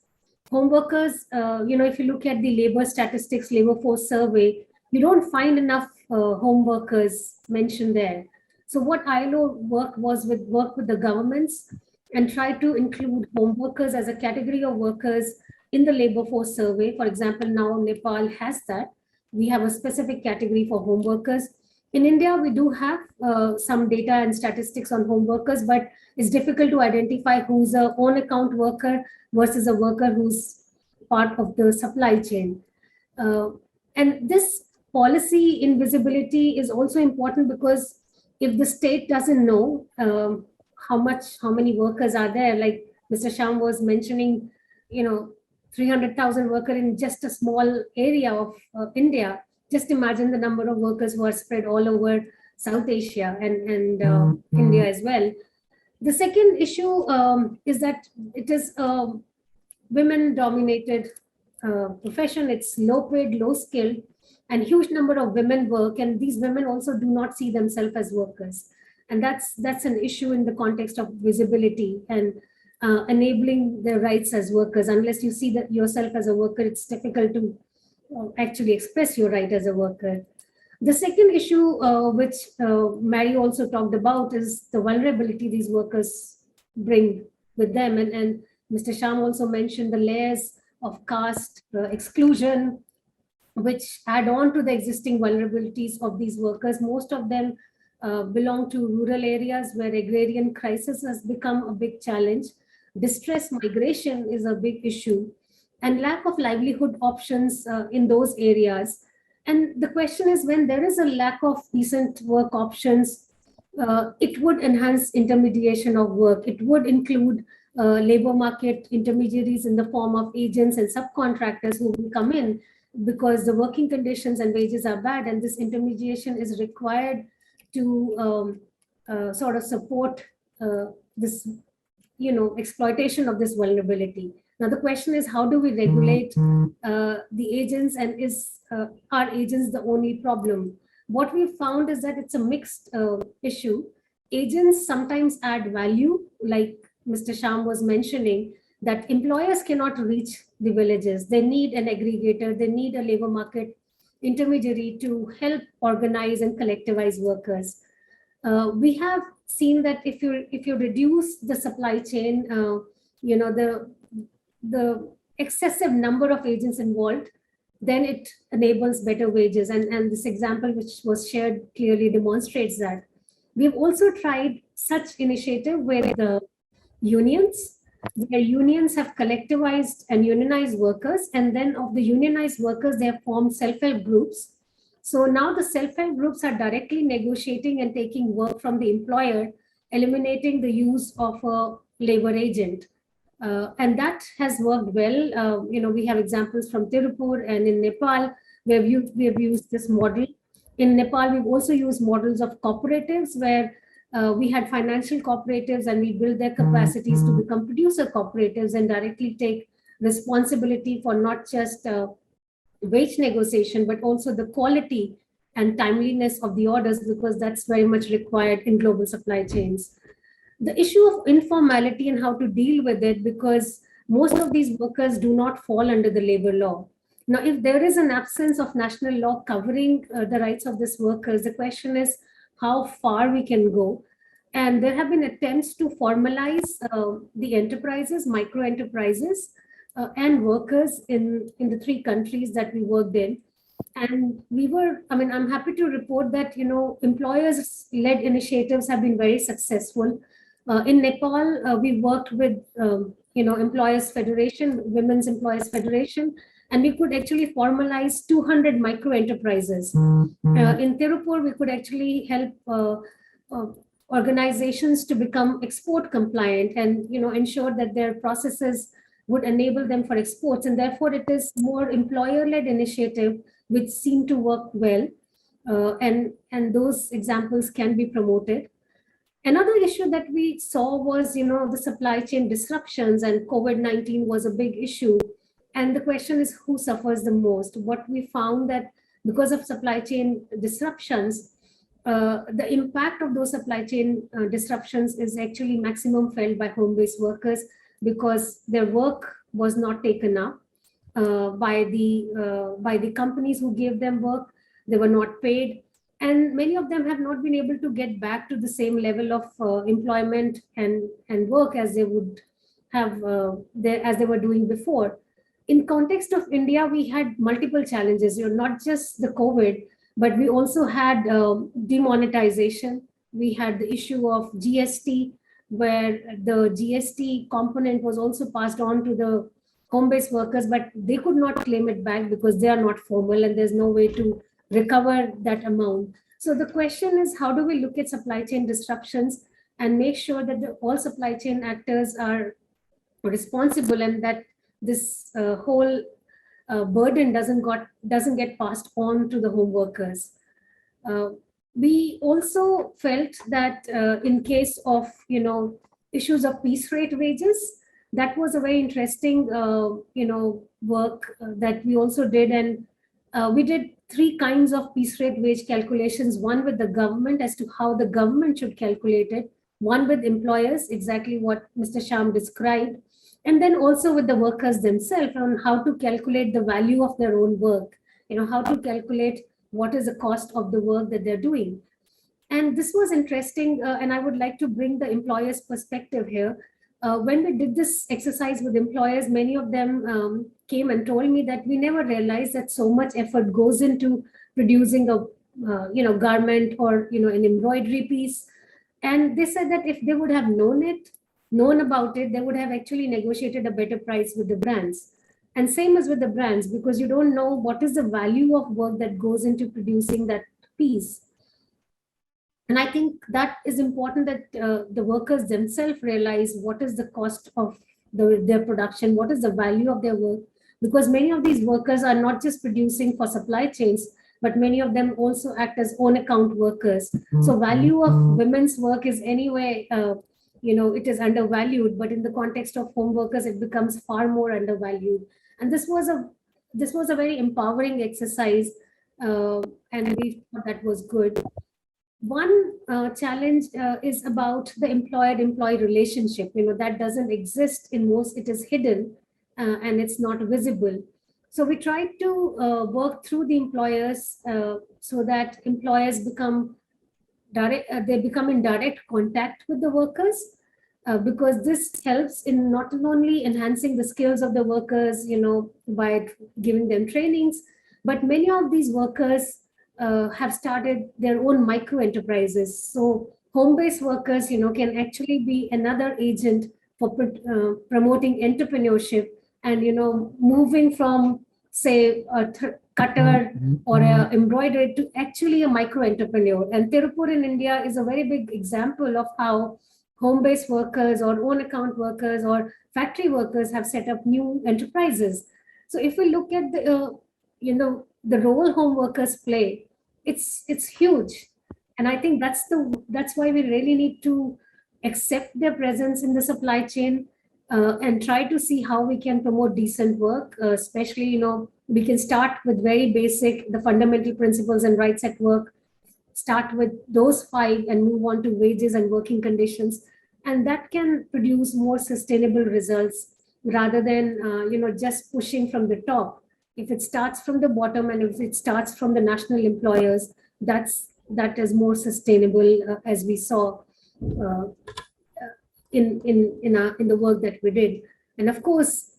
Home workers, if you look at the labor statistics, labor force survey, you don't find enough home workers mentioned there. So what ILO work with the governments and try to include home workers as a category of workers in the labor force survey. For example, now Nepal has that. We have a specific category for home workers. In India, we do have some data and statistics on home workers, but it's difficult to identify who's a own account worker versus a worker who's part of the supply chain. And this policy invisibility is also important because if the state doesn't know how many workers are there, like Mr. Shyam was mentioning, 300,000 workers in just a small area of India. Just imagine the number of workers who are spread all over South Asia and India as well. The second issue is that it is a women-dominated profession. It's low-paid, low-skilled, and huge number of women work, and these women also do not see themselves as workers. And that's an issue in the context of visibility and enabling their rights as workers. Unless you see that yourself as a worker, it's difficult to actually express your right as a worker. The second issue, which Mary also talked about, is the vulnerability these workers bring with them. And Mr. Shyam also mentioned the layers of caste exclusion, which add on to the existing vulnerabilities of these workers. Most of them belong to rural areas where agrarian crisis has become a big challenge. Distress migration is a big issue. and lack of livelihood options in those areas. And the question is, when there is a lack of decent work options, it would enhance intermediation of work. It would include labor market intermediaries in the form of agents and subcontractors who will come in because the working conditions and wages are bad, and this intermediation is required to sort of support this, exploitation of this vulnerability. Now the question is, how do we regulate the agents, and are agents the only problem? What we found is that it's a mixed issue. Agents sometimes add value, like Mr. Sham was mentioning, that employers cannot reach the villages. They need an aggregator, they need a labor market intermediary to help organize and collectivize workers. We have seen that if you reduce the supply chain, the excessive number of agents involved, then it enables better wages. And this example which was shared clearly demonstrates that. We've also tried such initiative with the unions, where unions have collectivized and unionized workers, and then of the unionized workers, they have formed self-help groups. So now the self-help groups are directly negotiating and taking work from the employer, eliminating the use of a labor agent. And that has worked well. We have examples from Tirupur and in Nepal, where we have used this model. In Nepal, we've also used models of cooperatives, where we had financial cooperatives and we built their capacities to become producer cooperatives and directly take responsibility for not just wage negotiation, but also the quality and timeliness of the orders, because that's very much required in global supply chains. The issue of informality and how to deal with it, because most of these workers do not fall under the labor law. Now, if there is an absence of national law covering the rights of these workers, the question is how far we can go. And there have been attempts to formalize the enterprises, micro enterprises, and workers in the 3 countries that we worked in. And I'm happy to report that, employers-led initiatives have been very successful. In Nepal, we worked with, Employers Federation, Women's Employers Federation, and we could actually formalize 200 micro enterprises. In Tirupur, we could actually help organizations to become export compliant and, ensure that their processes would enable them for exports. And therefore, it is more employer-led initiative which seem to work well. And those examples can be promoted. Another issue that we saw was, the supply chain disruptions, and COVID-19 was a big issue. And the question is, who suffers the most? What we found that because of supply chain disruptions, the impact of those supply chain disruptions is actually maximum felt by home-based workers, because their work was not taken up by the companies who gave them work. They were not paid, and many of them have not been able to get back to the same level of employment and work as they would have as they were doing before. In context of India, we had multiple challenges. Not just the COVID, but we also had demonetization. We had the issue of GST, where the GST component was also passed on to the home-based workers, but they could not claim it back because they are not formal and there's no way to recover that amount. So the question is, how do we look at supply chain disruptions and make sure that all supply chain actors are responsible, and that this whole burden doesn't get passed on to the home workers. We also felt that in case of issues of piece rate wages, that was a very interesting work that we also did, and we did 3 kinds of piece rate wage calculations. One with the government as to how the government should calculate it, one with employers, exactly what Mr. Sham described, and then also with the workers themselves on how to calculate the value of their own work, how to calculate what is the cost of the work that they're doing. And this was interesting, and I would like to bring the employer's perspective here. When we did this exercise with employers, many of them came and told me that we never realized that so much effort goes into producing a garment or an embroidery piece. And they said that if they would have known about it, they would have actually negotiated a better price with the brands. And same as with the brands, because you don't know what is the value of work that goes into producing that piece. And I think that is important, that the workers themselves realize what is the cost of their production, what is the value of their work, because many of these workers are not just producing for supply chains, but many of them also act as own account workers. So value of women's work is anyway, it is undervalued, but in the context of home workers, it becomes far more undervalued. And this was a very empowering exercise, and we thought that was good. One challenge is about the employer-employee relationship. That doesn't exist in most, it is hidden, and it's not visible. So we try to work through the employers, so that employers become in direct contact with the workers, because this helps in not only enhancing the skills of the workers, by giving them trainings, but many of these workers have started their own micro enterprises. So home-based workers, can actually be another agent for promoting entrepreneurship, and moving from, say, a cutter or a embroiderer to actually a micro entrepreneur. And Tirupur in India is a very big example of how home-based workers or own account workers or factory workers have set up new enterprises. So if we look at the role home workers play, it's huge. And I think that's why we really need to accept their presence in the supply chain, and try to see how we can promote decent work, especially, we can start with very basic, the fundamental principles and rights at work, start with those 5 and move on to wages and working conditions. And that can produce more sustainable results rather than, just pushing from the top. If it starts from the bottom, and if it starts from the national employers, that is more sustainable, as we saw in the work that we did. And of course,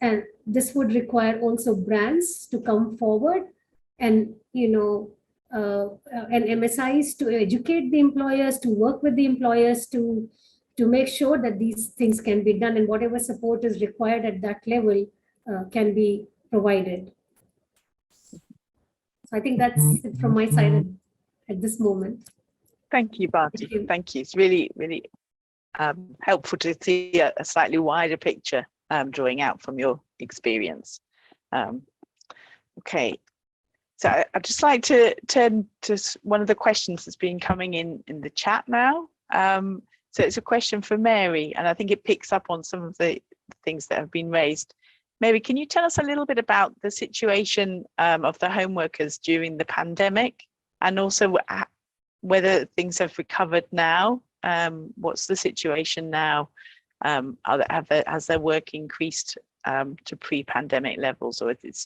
this would require also brands to come forward, and and MSIs to educate the employers, to work with the employers to make sure that these things can be done, and whatever support is required at that level can be provided. So I think that's it from my side at this moment. Thank you, Bharti. Thank you. It's really, really helpful to see a slightly wider picture drawing out from your experience. Okay, so I'd just like to turn to one of the questions that's been coming in the chat now. So it's a question for Mary, and I think it picks up on some of the things that have been raised. Mary, can you tell us a little bit about the situation of the home workers during the pandemic, and also whether things have recovered now? What's the situation now? Has their work increased to pre-pandemic levels, or is it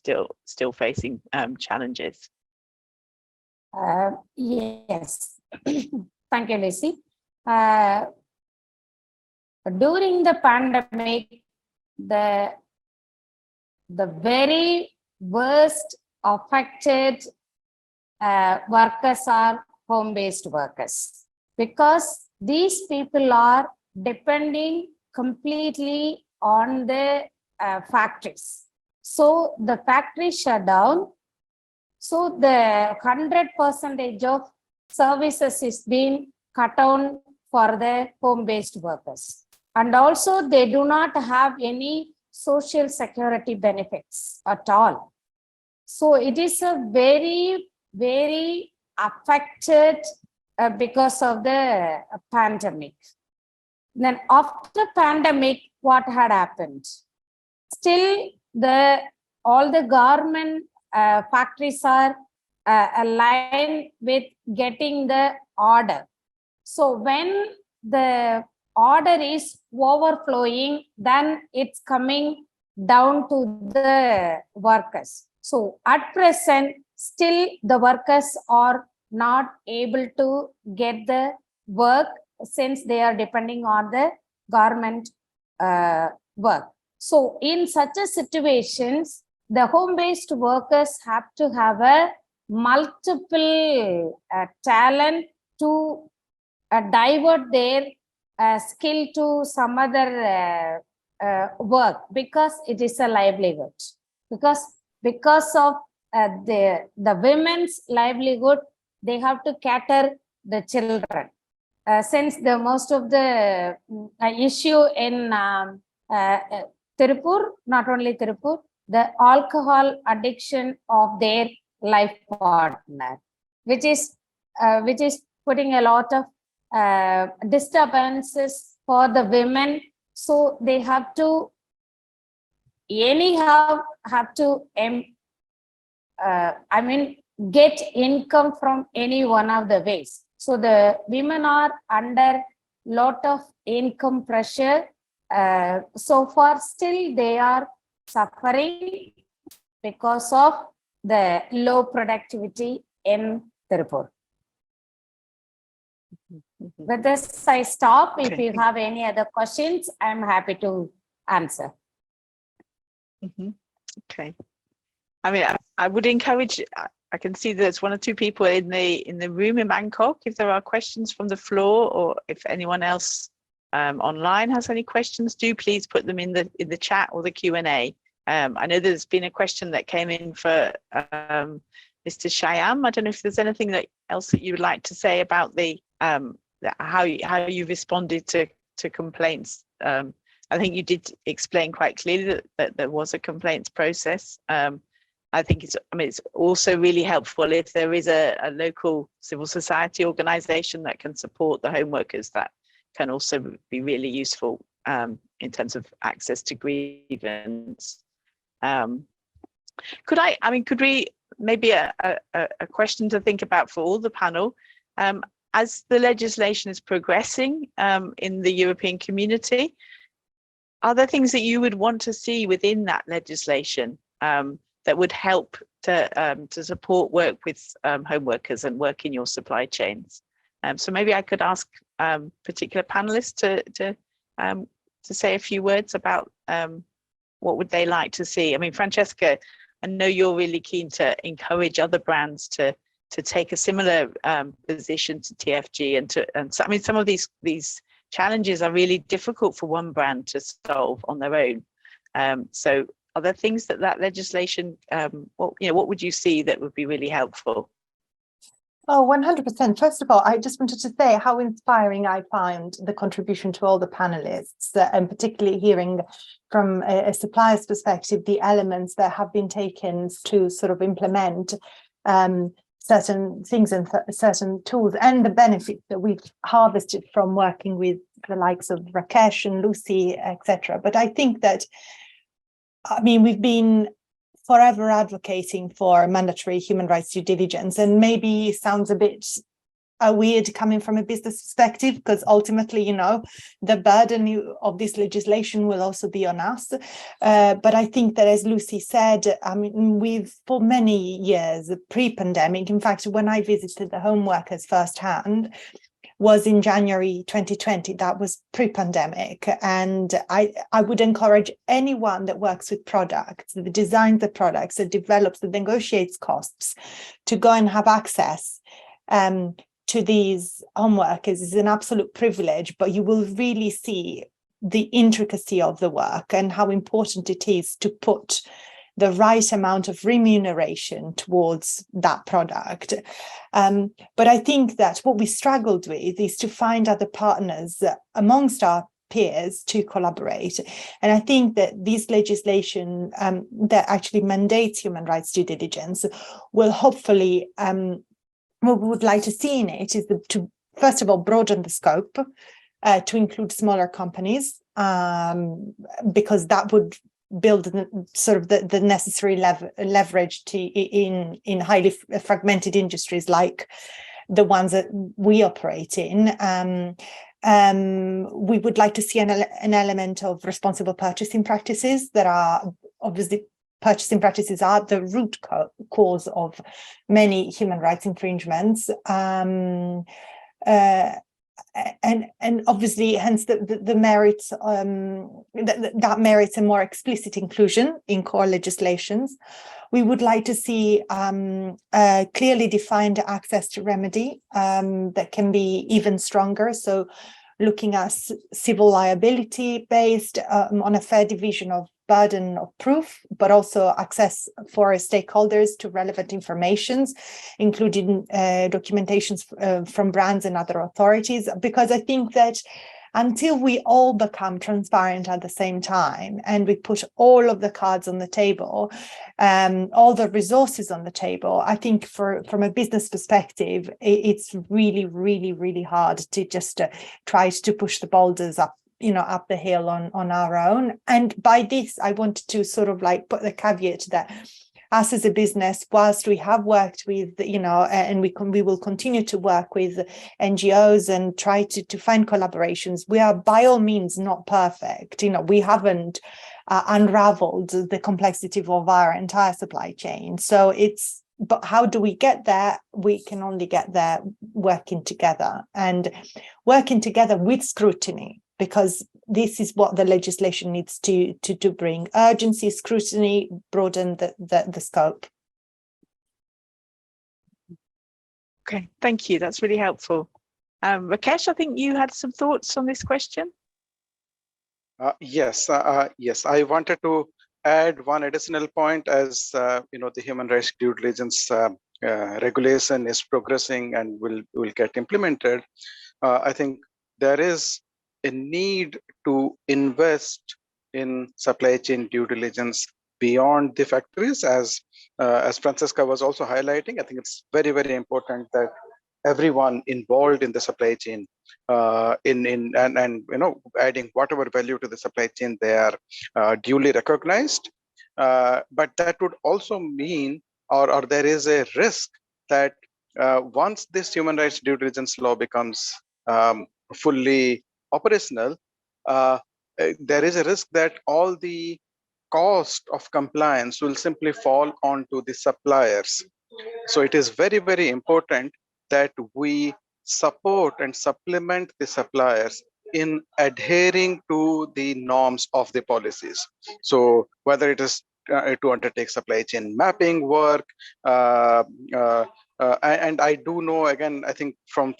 still facing challenges? Yes, thank you, Lucy. During the pandemic, the very worst affected workers are home-based workers, because these people are depending completely on the factories. So the factory shut down. So the 100% of services is being cut down for the home-based workers. And also they do not have any social security benefits at all. So it is a very, very affected because of the pandemic. Then after pandemic, what had happened? Still, all the garment factories are aligned with getting the order. So when the order is overflowing, then it's coming down to the workers. So at present, still the workers are not able to get the work, since they are depending on the garment work. So in such a situations, the home-based workers have to have a multiple talent to divert their skill to some other work, because it is a livelihood. because of the women's livelihood, they have to cater the children. Since the most of the issue in Tirupur, not only Tirupur, the alcohol addiction of their life partner, which is putting a lot of disturbances for the women. So they have to anyhow get income from any one of the ways. So the women are under lot of income pressure. So far, still they are suffering because of the low productivity in Tirupur. With this, I stop. If you have any other questions, I'm happy to answer. Okay. I mean, I would encourage. I can see there's one or two people in the room in Bangkok. If there are questions from the floor, or if anyone else online has any questions, do please put them in the chat or the Q&A. I know there's been a question that came in for Mr. Shyam. I don't know if there's anything else that you would like to say about how you responded to complaints. I think you did explain quite clearly that there was a complaints process. I think it's also really helpful if there is a local civil society organization that can support the home workers. That can also be really useful in terms of access to grievance. Could we maybe a question to think about for all the panel, as the legislation is progressing in the European community, are there things that you would want to see within that legislation that would help to support work with home workers and work in your supply chains? So maybe I could ask particular panelists to say a few words about what would they like to see. I mean, Francesca, I know you're really keen to encourage other brands to take a similar position to TFG, and so I mean, some of these challenges are really difficult for one brand to solve on their own. So are there things that legislation, what would you see that would be really helpful? Oh, 100%. First of all, I just wanted to say how inspiring I found the contribution to all the panelists, and particularly hearing from a supplier's perspective, the elements that have been taken to sort of implement certain things and certain tools, and the benefits that we've harvested from working with the likes of Rakesh and Lucy, etc. But I think that, I mean, we've been forever advocating for mandatory human rights due diligence, and maybe sounds a bit weird coming from a business perspective, because ultimately, you know, the burden of this legislation will also be on us. But I think that, as Lucy said, I mean, we've for many years pre-pandemic, in fact, when I visited the home workers firsthand was in January 2020, that was pre-pandemic. And I would encourage anyone that works with products, that designs the products, that develops, that negotiates costs, to go and have access to these home workers. Is an absolute privilege, but you will really see the intricacy of the work and how important it is to put the right amount of remuneration towards that product. But I think that what we struggled with is to find other partners amongst our peers to collaborate. And I think that this legislation that actually mandates human rights due diligence will hopefully, what we would like to see in it is to, first of all, broaden the scope to include smaller companies, because that would build sort of the necessary leverage to in highly fragmented industries like the ones that we operate in. We would like to see an element of responsible purchasing practices that are obviously, purchasing practices are the root cause of many human rights infringements. And obviously, hence the merits that merits a more explicit inclusion in core legislations. We would like to see clearly defined access to remedy that can be even stronger. So looking at civil liability based on a fair division of burden of proof, but also access for stakeholders to relevant informations, including documentations from brands and other authorities, because I think that until we all become transparent at the same time and we put all of the cards on the table, all the resources on the table, I think from a business perspective, it's really, really, really hard to just try to push the boulders up the hill on our own. And by this, I wanted to sort of like put the caveat that us as a business, whilst we have worked with, and we will continue to work with NGOs and try to find collaborations, we are by all means not perfect. We haven't unraveled the complexity of our entire supply chain. So but how do we get there? We can only get there working together with scrutiny, because this is what the legislation needs to bring: urgency, scrutiny, broaden the scope. Okay, thank you. That's really helpful. Rakesh, I think you had some thoughts on this question. Yes, I wanted to add one additional point. As the human rights due diligence regulation is progressing and will get implemented. I think there is a need to invest in supply chain due diligence beyond the factories, as Francesca was also highlighting. I think it's very, very important that everyone involved in the supply chain, adding whatever value to the supply chain, they are duly recognized. But that would also mean, or there is a risk that once this human rights due diligence law becomes fully operational, there is a risk that all the cost of compliance will simply fall onto the suppliers. So it is very, very important that we support and supplement the suppliers in adhering to the norms of the policies. So whether it is to undertake supply chain mapping work, and I do know, again, I think from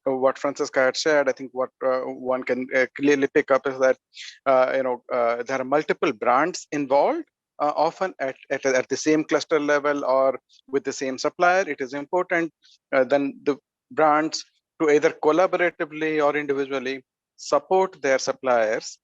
what Francesca had shared, I think what one can clearly pick up is that there are multiple brands involved, often at the same cluster level or with the same supplier. It is important then the brands to either collaboratively or individually support their suppliers